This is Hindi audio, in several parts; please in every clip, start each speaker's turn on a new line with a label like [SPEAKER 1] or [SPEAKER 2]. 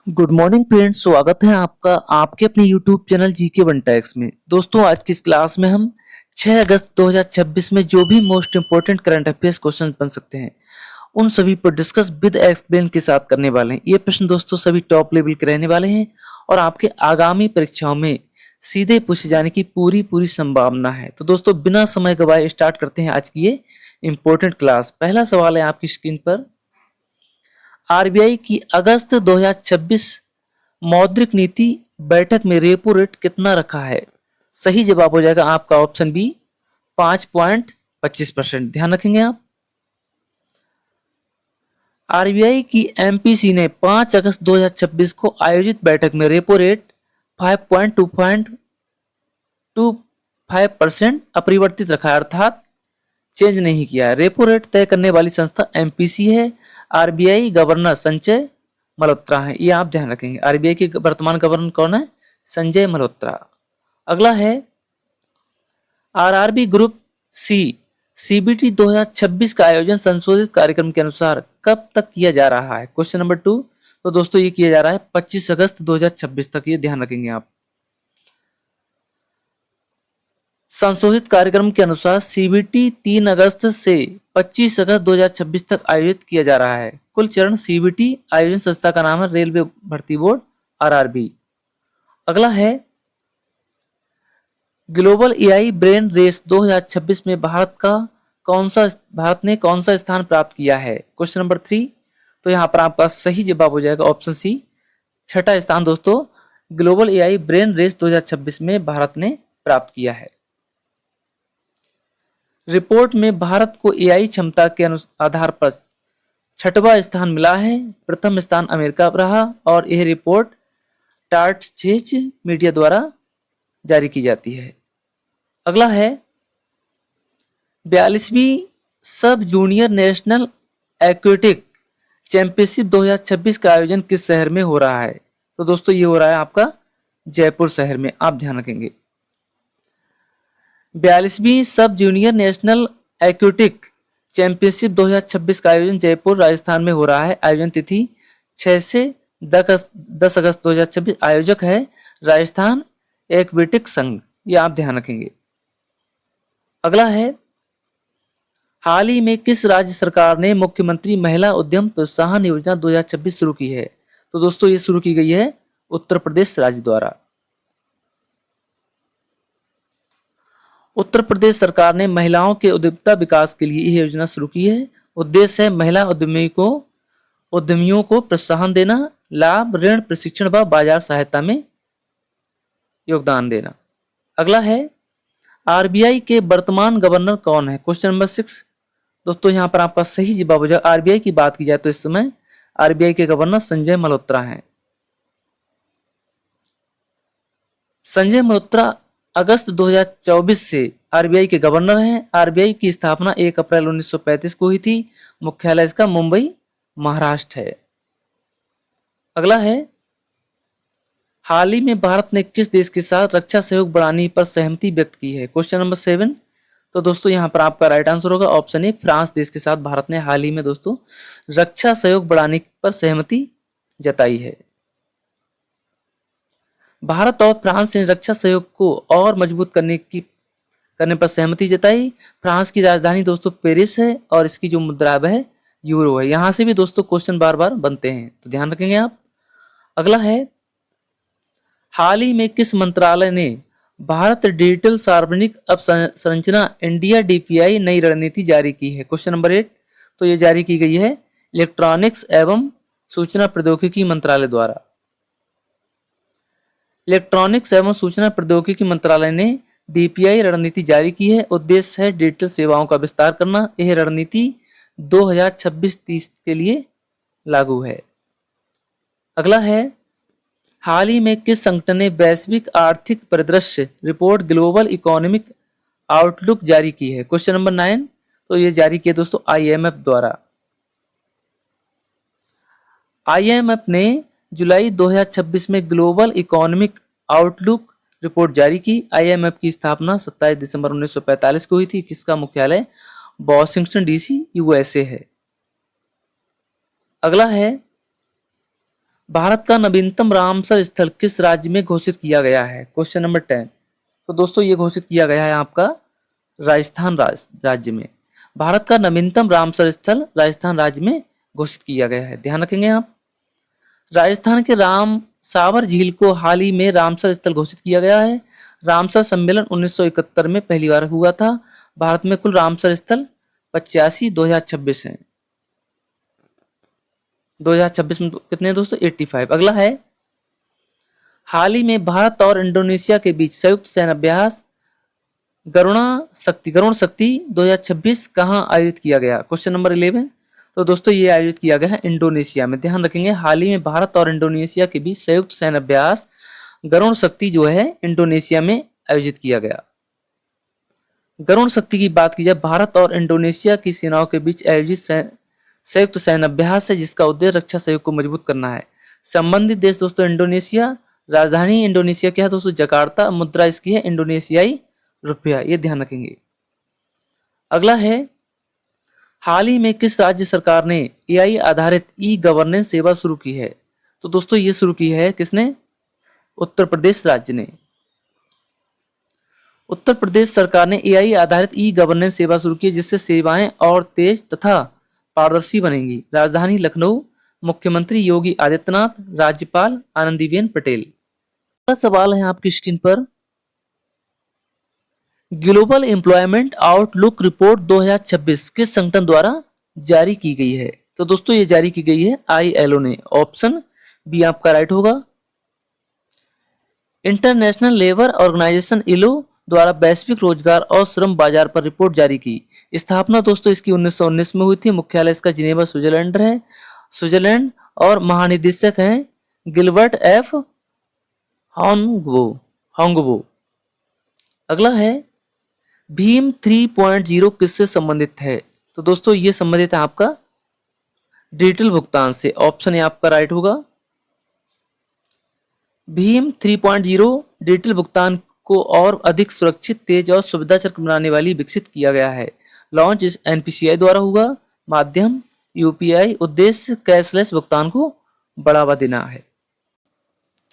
[SPEAKER 1] गुड मॉर्निंग फ्रेंड्स, स्वागत है आपका आपके अपने YouTube channel GK one tax में। दोस्तों, आज की इस क्लास में हम 6 अगस्त 2026 में जो भी most important current affairs question बन सकते हैं उन सभी पर डिस्कस विद एक्सप्लेन के साथ करने वाले हैं। ये प्रश्न दोस्तों सभी टॉप लेवल के रहने वाले हैं और आपके आगामी परीक्षाओं में सीधे पूछे जाने की पूरी पूरी संभावना है। तो दोस्तों, बिना समय गवाए स्टार्ट करते हैं आज की ये इंपॉर्टेंट क्लास। पहला सवाल है आपकी स्क्रीन पर। आरबीआई की अगस्त 2026 मौद्रिक नीति बैठक में रेपो रेट कितना रखा है? सही जवाब हो जाएगा आपका ऑप्शन बी 5.25%। ध्यान रखेंगे आप। आरबीआई की एमपीसी ने 5 अगस्त 2026 को आयोजित बैठक में रेपो रेट 5.25% अपरिवर्तित रखा है, अर्थात चेंज नहीं किया है। रेपो रेट तय करने वाली संस्था एमपीसी है। आरबीआई गवर्नर संजय मल्होत्रा है, ये आप ध्यान रखेंगे। आरबीआई के वर्तमान गवर्नर कौन है? संजय मल्होत्रा। अगला है आरआरबी ग्रुप सी सीबीटी 2026 का आयोजन संशोधित कार्यक्रम के अनुसार कब तक किया जा रहा है? Question number 2। तो दोस्तों ये किया जा रहा है 25 अगस्त 2026 तक, ये ध्यान रखेंगे आप। संशोधित कार्यक्रम के अनुसार सीबीटी 3 अगस्त से 25 अगस्त 2026 तक आयोजित किया जा रहा है। कुल चरण सीबीटी आयोजन संस्था का नाम है रेलवे भर्ती बोर्ड आरआरबी। अगला है ग्लोबल एआई ब्रेन रेस 2026 में भारत ने कौन सा स्थान प्राप्त किया है? Question number 3। तो यहाँ पर आपका सही जवाब हो जाएगा ऑप्शन सी, छठा स्थान दोस्तों ग्लोबल एआई ब्रेन रेस 2026 में भारत ने प्राप्त किया है। रिपोर्ट में भारत को एआई क्षमता के आधार पर छठवां स्थान मिला है। प्रथम स्थान अमेरिका रहा और यह रिपोर्ट टार्टचेज मीडिया द्वारा जारी की जाती है। अगला है 42वीं सब जूनियर नेशनल एक्वेटिक चैंपियनशिप 2026 का आयोजन किस शहर में हो रहा है? तो दोस्तों ये हो रहा है आपका जयपुर शहर में, आप ध्यान रखेंगे। 42वीं सब जूनियर नेशनल एक्वेटिक चैंपियनशिप 2026 का आयोजन जयपुर राजस्थान में हो रहा है। आयोजन तिथि 6 से 10 अगस्त 2026। आयोजक है राजस्थान एक्वेटिक संघ, ये आप ध्यान रखेंगे। अगला है हाल ही में किस राज्य सरकार ने मुख्यमंत्री महिला उद्यम प्रोत्साहन योजना 2026 शुरू की है? तो दोस्तों ये शुरू की गई है उत्तर प्रदेश राज्य द्वारा। उत्तर प्रदेश सरकार ने महिलाओं के उद्यमिता विकास के लिए यह योजना शुरू की है। उद्देश्य है महिला उद्यमियों को प्रोत्साहन देना, लाभ, ऋण, प्रशिक्षण व बाजार सहायता में योगदान देना। अगला है आरबीआई के वर्तमान गवर्नर कौन है? Question number 6। दोस्तों यहाँ पर आपका सही जवाब हो जाएगा। आरबीआई की बात की जाए तो इस समय आरबीआई के गवर्नर संजय मल्होत्रा हैं। संजय मल्होत्रा अगस्त 2024 से आरबीआई के गवर्नर हैं। आरबीआई की स्थापना 1 अप्रैल 1935 को हुई थी। मुख्यालय इसका मुंबई महाराष्ट्र है। अगला है हाल ही में भारत ने किस देश के साथ रक्षा सहयोग बढ़ाने पर सहमति व्यक्त की है? Question number 7। तो दोस्तों यहाँ पर आपका राइट आंसर होगा ऑप्शन ए, फ्रांस देश के साथ भारत ने हाल ही में दोस्तों रक्षा सहयोग बढ़ाने पर सहमति जताई है। भारत और फ्रांस ने रक्षा सहयोग को और मजबूत करने पर सहमति जताई। फ्रांस की राजधानी दोस्तों पेरिस है और इसकी जो मुद्रा है यूरो है। यहां से भी दोस्तों क्वेश्चन बार बार बनते हैं, तो ध्यान रखेंगे आप। अगला है हाल ही में किस मंत्रालय ने भारत डिजिटल सार्वजनिक अवसंरचना इंडिया डीपीआई नई रणनीति जारी की है? Question number 8। तो ये जारी की गई है इलेक्ट्रॉनिक्स एवं सूचना प्रौद्योगिकी मंत्रालय द्वारा। इलेक्ट्रॉनिक्स एवं सूचना प्रौद्योगिकी मंत्रालय ने डीपीआई रणनीति जारी की है। उद्देश्य है डिजिटल सेवाओं का विस्तार करना। यह रणनीति 2026-30 के लिए लागू है। अगला है हाल ही में किस संगठन ने वैश्विक आर्थिक परिदृश्य रिपोर्ट ग्लोबल इकोनॉमिक आउटलुक जारी की है? Question number 9। तो ये जारी किया दोस्तों आईएमएफ द्वारा। आईएमएफ ने जुलाई 2026 में ग्लोबल इकोनॉमिक आउटलुक रिपोर्ट जारी की। आईएमएफ की स्थापना 27 दिसंबर 1945 को हुई थी। किसका मुख्यालय वॉशिंगटन डीसी यूएसए है। अगला है भारत का नवीनतम रामसर स्थल किस राज्य में घोषित किया गया है? Question number 10। तो दोस्तों ये घोषित किया गया है आपका राजस्थान राज्य में। भारत का नवीनतम रामसर स्थल राजस्थान राज्य में घोषित किया गया है, ध्यान रखेंगे आप। राजस्थान के राम सावर झील को हाल ही में रामसर स्थल घोषित किया गया है। रामसर सम्मेलन 1971 में पहली बार हुआ था। भारत में कुल रामसर स्थल 85 2026 है। 2026 में कितने हैं दोस्तों? 85। अगला है, हाल ही में भारत और इंडोनेशिया के बीच संयुक्त सैन्य अभ्यास गरुण शक्ति 2026 कहाँ आयोजित किया गया? Question number 11। तो दोस्तों ये आयोजित किया गया है इंडोनेशिया में, ध्यान रखेंगे। हाल ही में भारत और इंडोनेशिया के बीच संयुक्त सैन्य अभ्यास गरुण शक्ति जो है इंडोनेशिया में आयोजित किया गया। गरुण शक्ति की बात की जाए, भारत और इंडोनेशिया की सेनाओं के बीच आयोजित संयुक्त सैन्य अभ्यास है जिसका उद्देश्य रक्षा सहयोग को मजबूत करना है। संबंधित देश दोस्तों इंडोनेशिया, राजधानी इंडोनेशिया क्या है दोस्तों? जकार्ता, मुद्रा इसकी है इंडोनेशियाई रुपया, ये ध्यान रखेंगे। अगला है, हाल ही में किस राज्य सरकार ने एआई आधारित ई गवर्नेंस सेवा शुरू की है? तो दोस्तों ये शुरू की है किसने? उत्तर प्रदेश राज्य ने। उत्तर प्रदेश सरकार ने एआई आधारित ई गवर्नेंस सेवा शुरू की है जिससे सेवाएं और तेज तथा पारदर्शी बनेंगी। राजधानी लखनऊ, मुख्यमंत्री योगी आदित्यनाथ, राज्यपाल आनंदीबेन पटेल। अगला सवाल है आपकी स्क्रीन पर, ग्लोबल एम्प्लॉयमेंट आउटलुक रिपोर्ट 2026 किस संगठन द्वारा जारी की गई है? तो दोस्तों ये जारी की गई है आईएलओ ने। ऑप्शन बी आपका राइट होगा। इंटरनेशनल लेबर ऑर्गेनाइजेशन इलो द्वारा वैश्विक रोजगार और श्रम बाजार पर रिपोर्ट जारी की। स्थापना दोस्तों इसकी 1919 में हुई थी। मुख्यालय इसका जिनेवा स्विट्जरलैंड और महानिदेशक हैं गिलबर्ट एफ होंगबो। अगला है, भीम 3.0 किससे संबंधित है? तो दोस्तों ये संबंधित है आपका डिजिटल भुगतान से। ऑप्शन ए आपका राइट होगा। भीम 3.0 डिजिटल भुगतान को और अधिक सुरक्षित, तेज और सुविधाजनक बनाने वाली विकसित किया गया है। लॉन्च इस एनपीसीआई द्वारा हुआ। माध्यम यूपीआई। उद्देश्य कैशलेस भुगतान को बढ़ावा देना है।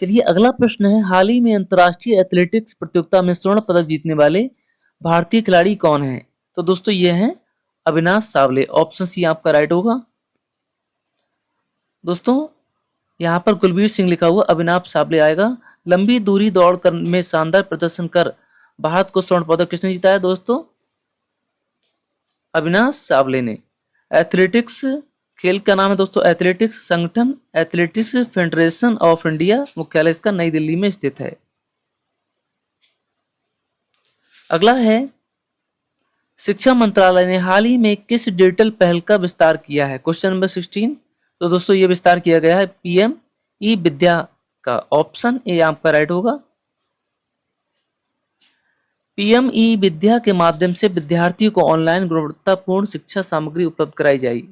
[SPEAKER 1] चलिए अगला प्रश्न है, हाल ही में अंतर्राष्ट्रीय एथलेटिक्स प्रतियोगिता में स्वर्ण पदक जीतने वाले भारतीय खिलाड़ी कौन है? तो दोस्तों ये हैं अविनाश सावले। ऑप्शन सी आपका राइट होगा। दोस्तों यहाँ पर कुलबीर सिंह लिखा हुआ, अविनाश सावले आएगा। लंबी दूरी दौड़ में शानदार प्रदर्शन कर भारत को स्वर्ण पदक किसने जिताया? दोस्तों अविनाश सावले ने। एथलेटिक्स खेल का नाम है दोस्तों एथलेटिक्स संगठन, एथलेटिक्स फेडरेशन ऑफ इंडिया। मुख्यालय इसका नई दिल्ली में स्थित है। अगला है, शिक्षा मंत्रालय ने हाल ही में किस डिजिटल पहल का विस्तार किया है? Question number 16। तो दोस्तों ये विस्तार किया गया है पीएम ई विद्या का। ऑप्शन ए आपका राइट होगा। पीएम ई विद्या के माध्यम से विद्यार्थियों को ऑनलाइन गुणवत्तापूर्ण शिक्षा सामग्री उपलब्ध कराई जाएगी।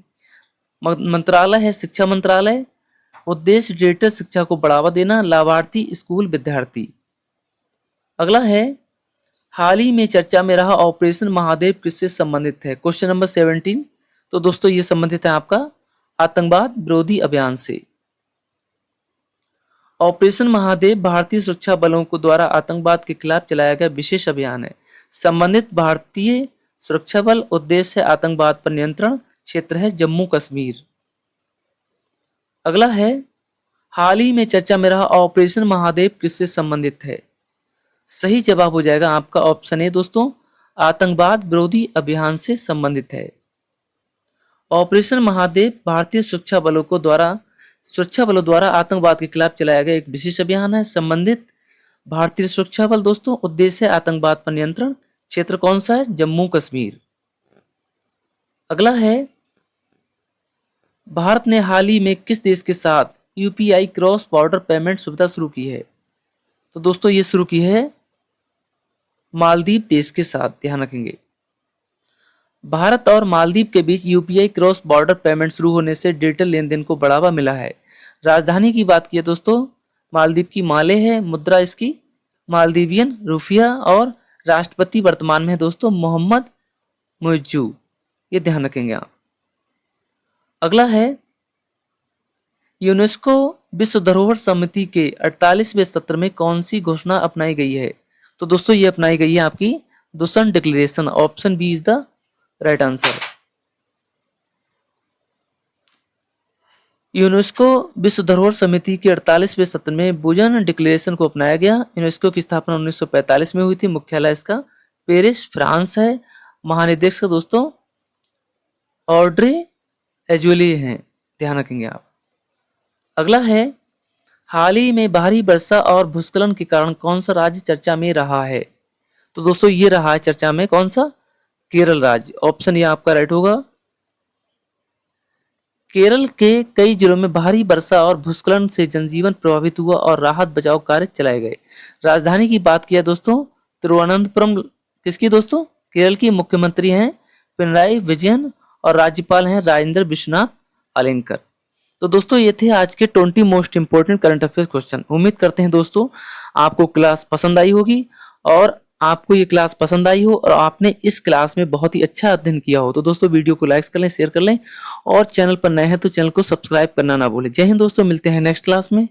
[SPEAKER 1] मंत्रालय है शिक्षा मंत्रालय। उद्देश्य डिजिटल शिक्षा को बढ़ावा देना। लाभार्थी स्कूल विद्यार्थी। अगला है, हाल ही में चर्चा में रहा ऑपरेशन महादेव किससे संबंधित है? Question number 17। तो दोस्तों ये संबंधित है आपका आतंकवाद विरोधी अभियान से। ऑपरेशन महादेव भारतीय सुरक्षा बलों को द्वारा आतंकवाद के खिलाफ चलाया गया विशेष अभियान है। संबंधित भारतीय सुरक्षा बल। उद्देश्य है आतंकवाद पर नियंत्रण। क्षेत्र है जम्मू कश्मीर। अगला है, हाल ही में चर्चा में रहा ऑपरेशन महादेव किससे संबंधित है? सही जवाब हो जाएगा आपका ऑप्शन ए दोस्तों, आतंकवाद विरोधी अभियान से संबंधित है। ऑपरेशन महादेव भारतीय सुरक्षा बलों द्वारा आतंकवाद के खिलाफ चलाया गया एक विशेष अभियान है। संबंधित भारतीय सुरक्षा बल दोस्तों। उद्देश्य है आतंकवाद पर नियंत्रण। क्षेत्र कौन सा है? जम्मू कश्मीर। अगला है, भारत ने हाल ही में किस देश के साथ यूपीआई क्रॉस बॉर्डर पेमेंट सुविधा शुरू की है? तो दोस्तों ये शुरू की है मालदीव देश के साथ, ध्यान रखेंगे। भारत और मालदीव के बीच यूपीआई क्रॉस बॉर्डर पेमेंट शुरू होने से डिजिटल लेन देन को बढ़ावा मिला है। राजधानी की बात की दोस्तों मालदीव की माले है। मुद्रा इसकी मालदीवियन रुपया और राष्ट्रपति वर्तमान में दोस्तों मोहम्मद मुइज्जू, ये ध्यान रखेंगे आप। अगला है, यूनेस्को विश्व धरोहर समिति के 48वें सत्र में कौन सी घोषणा अपनाई गई है? तो दोस्तों ये अपनाई गई है आपकी दूषण declaration. Option B is the right answer. UNESCO विश्व धरोहर समिति के 48वें सत्र में बुजन डिक्लेरेशन को अपनाया गया। यूनेस्को की स्थापना 1945 में हुई थी। मुख्यालय इसका पेरिस फ्रांस है। महानिदेशक दोस्तों ऑड्रे एजुली हैं, ध्यान रखेंगे आप। अगला है हाल ही में भारी वर्षा और भूस्खलन के कारण कौन सा राज्य चर्चा में रहा है? तो दोस्तों ये रहा है चर्चा में कौन सा? केरल राज्य। ऑप्शन ये आपका राइट होगा। केरल के कई जिलों में भारी वर्षा और भूस्खलन से जनजीवन प्रभावित हुआ और राहत बचाव कार्य चलाए गए। राजधानी की बात किया दोस्तों तिरुवनंतपुरम किसकी दोस्तों? केरल की मुख्यमंत्री हैं पिनराई विजयन और राज्यपाल हैं राजेंद्र विश्वनाथ आलेंकर। तो दोस्तों ये थे आज के 20 most important current affairs question. उम्मीद करते हैं दोस्तों आपको क्लास पसंद आई होगी और आपको ये क्लास पसंद आई हो और आपने इस क्लास में बहुत ही अच्छा अध्ययन किया हो। तो दोस्तों वीडियो को लाइक कर लें, शेयर कर लें और चैनल पर नए हैं तो चैनल को सब्सक्राइब करना ना भूलें। जय हिंद दोस्तों, मिलते हैं नेक्स्ट क्लास में।